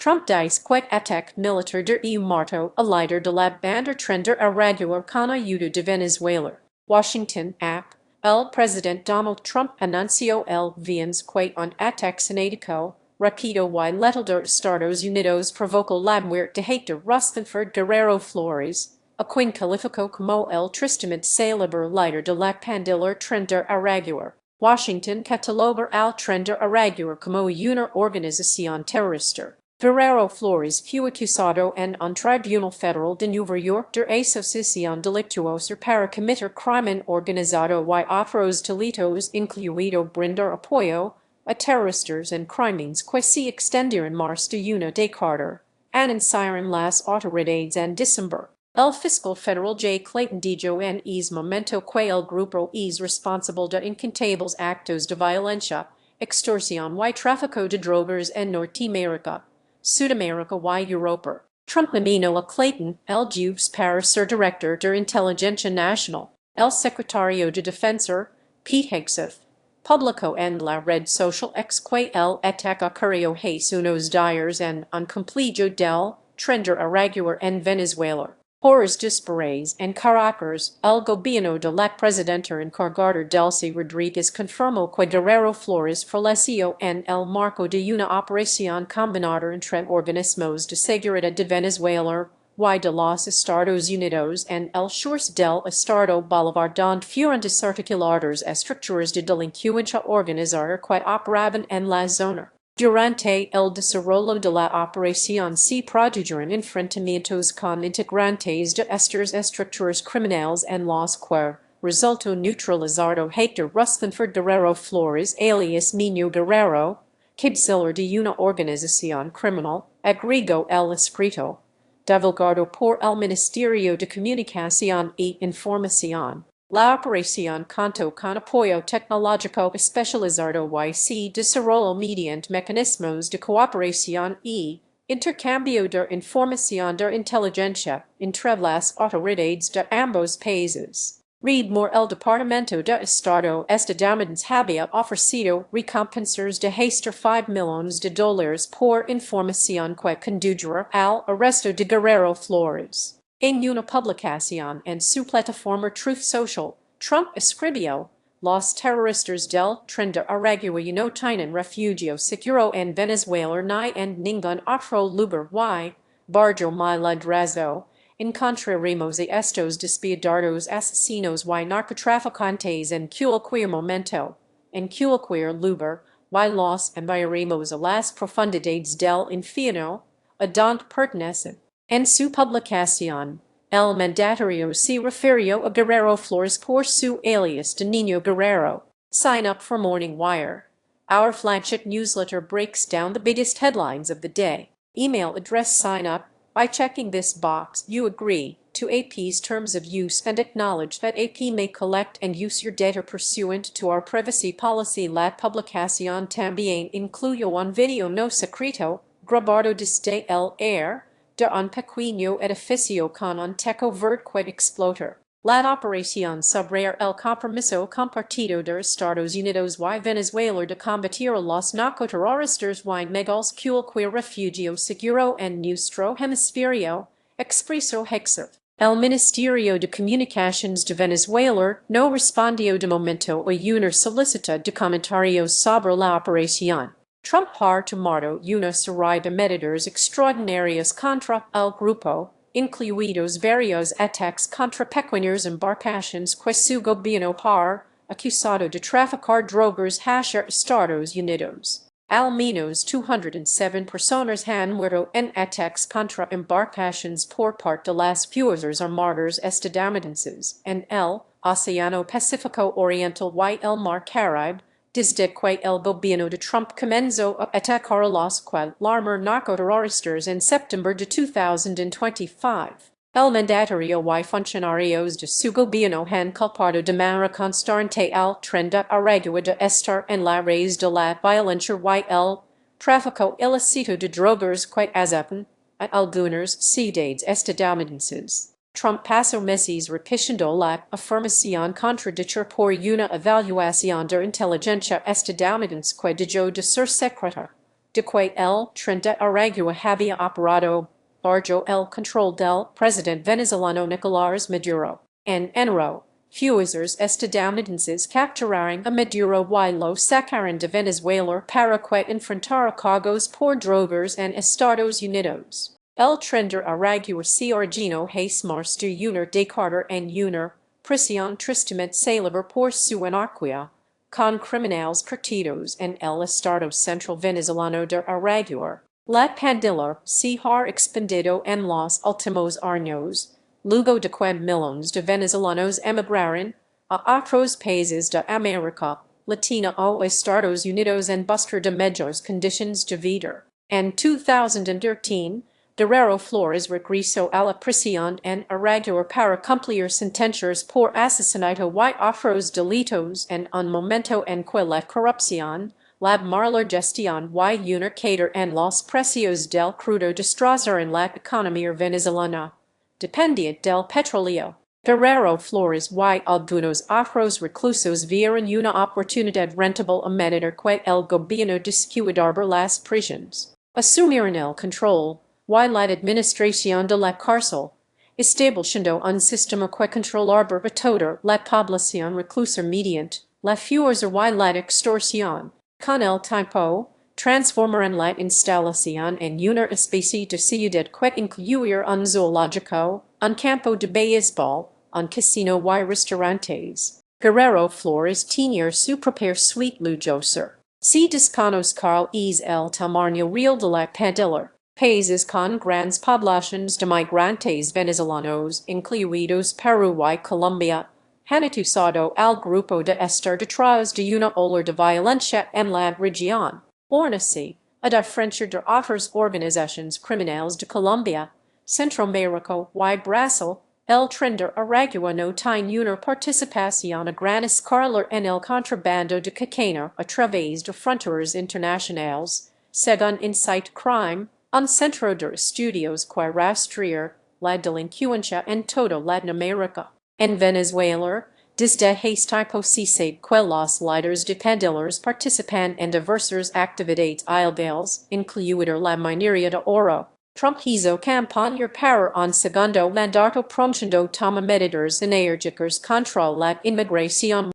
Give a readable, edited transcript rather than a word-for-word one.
Trump dice que ataque militar de EEUU mato a líder de la banda Tren de Aragua con ayuda de Venezuela. Washington, App. El presidente Donald Trump anunció el viernes que un ataque cinético, rápido y letal de Estados Unidos provocó la muerte de Héctor Rusthenford Guerrero Flores, a quien calificó como el tristemente célebre líder de la pandilla Tren de Aragua. Washington cataloga al Tren de Aragua como una organización terrorista. Guerrero Flores fue acusado en un tribunal federal de Nueva York de asociación delictuosa para cometer crimen organizado y otros delitos, incluido brindar apoyo a terroristas en crímenes que se extendieron más de una década, anunciaron las autoridades en diciembre. El fiscal federal Jay Clayton dijo en ese momento que el grupo es responsable de incontables actos de violencia, extorsión y tráfico de drogas en Norteamérica, Sudamérica y Europa. Trump nominó a Clayton, el jueves para ser director de inteligencia nacional. El secretario de Defensa, Pete Hegseth, publicó en la red social X que el ataque ocurrió hace unos días en un complejo del Tren de Aragua en Venezuela. Horas después, en Caracas, el gobierno de la presidenta encargada Delcy Rodríguez confirmó que Guerrero Flores falleció en el marco de una operación combinada entre organismos de seguridad de Venezuela y de los Estados Unidos en el sur del estado Bolívar donde fueron desarticuladas estructuras de delincuencia organizada que operaban en la zona. Durante el desarrollo de la operación se produjeron enfrentamientos con integrantes de estas estructuras criminales en los que resultó neutralizado Héctor Rusthenford Guerrero Flores alias Niño Guerrero, cabecilla de una organización criminal, agregó el escrito, divulgado por el Ministerio de Comunicación y Información. La operación contó con apoyo tecnológico especializado y se desarrolló mediante mecanismos de cooperación y intercambio de información de inteligencia entre las autoridades de ambos países. Read more. El Departamento de Estado estadounidense había ofrecido recompensas de hasta $5 millones por información que condujera al arresto de Guerrero Flores. En una publicación en su plataforma Truth Social, Trump escribió, los terroristas del Tren de Aragua no tienen refugio seguro en Venezuela ni en ningún otro lugar y, bajo mi liderazgo, encontraremos a estos despiadados asesinos y narcotraficantes en cualquier momento, en cualquier lugar, y los enviaremos a las profundidades del infierno, a donde pertenecen. En su publicación, el mandatario se refirió a Guerrero Flores por su alias de Niño Guerrero. Sign up for Morning Wire. Our flagship newsletter breaks down the biggest headlines of the day. Email address. Sign up by checking this box. You agree to AP's terms of use and acknowledge that AP may collect and use your data pursuant to our privacy policy. La publicación también incluye un video no secreto grabado desde el air de un pequeño edificio con un techo verde que explota. La operación sobre el compromiso compartido de Estados Unidos y Venezuela de combatir a los narcoterroristas y megals cualquier refugio seguro en nuestro hemisferio, expresó Hegseth. El Ministerio de Comunicaciones de Venezuela no respondió de momento a una solicitud de comentarios sobre la operación. Trump ha tomado una serie de medidas extraordinarias contra el grupo, incluidos varios ataques contra pequeñas embarcaciones que su gobierno ha acusado de traficar drogas hacia Estados Unidos. Al menos 207 personas han muerto en ataques contra embarcaciones por parte de las fuerzas armadas estadounidenses en el Océano Pacífico Oriental y el Mar Caribe, desde que el gobierno de Trump comenzó a atacar a los que llaman narcoterroristas en septiembre de 2025. El mandatario y funcionarios de su gobierno han culpado de manera constante al Tren de Aragua de estar en la raíz de la violencia y el tráfico ilícito de drogas que azotan a algunas ciudades estadounidenses. Trump pasó meses repitiendo la afirmación contradicha por una evaluación de inteligencia estadounidense que dejó de ser secreta. de que el Tren de Aragua había operado bajo el control del presidente venezolano Nicolás Maduro. En enero, fuerzas estadounidenses capturaron a Maduro y lo sacaron de Venezuela para que enfrentara cargos por drogas en Estados Unidos. El Tren de Aragua se originó hace más de una década en una prisión tristemente célebre por su anarquía, con criminales curtidos en el estado central venezolano de Aragua. La pandilla se ha expandido en los últimos años, luego de que millones de venezolanos emigraron a otros países de América Latina o Estados Unidos en busca de mejores condiciones de vida. En 2013, Guerrero Flores regresó a la prisión en Aragua para cumplir sentencias por asesinato y otros delitos en un momento en que la corrupción, la mala gestión y una caída en los precios del crudo destrozaron la economía venezolana, dependía del petróleo. Guerrero Flores y algunos otros reclusos vieron una oportunidad rentable a medida que el gobierno descuidaba las prisiones. Asumieron el control y la administración de la cárcel, estableciendo un sistema que controlaba a toda la población reclusa mediante la fuerza y la extorsión. Con el tiempo, transformaron la instalación en una especie de ciudad que incluía un zoológico, un campo de béisbol, un casino y restaurantes. Guerrero Flores tenía su propia suite lujosa. Si desconozca el tamaño real de la pandilla, países con grandes poblaciones de migrantes venezolanos, incluidos Perú y Colombia, han acusado al grupo de estar detrás de una ola de violencia en la región. Aun así, a diferencia de otras organizaciones criminales de Colombia, Centroamérica y Brasil, el Tren de Aragua no tiene una participación a gran escala en el contrabando de cocaína a través de fronteras internacionales, según Insight Crime, un centro de estudios que rastrea la delincuencia en toda Latinoamérica. En Venezuela, desde hace tiempo se sabe que los líderes de pandillas participan en diversas actividades ilegales, incluida la minería de oro. Trump hizo campaña para un segundo mandato promocionando toma medidas enérgicas contra la inmigración.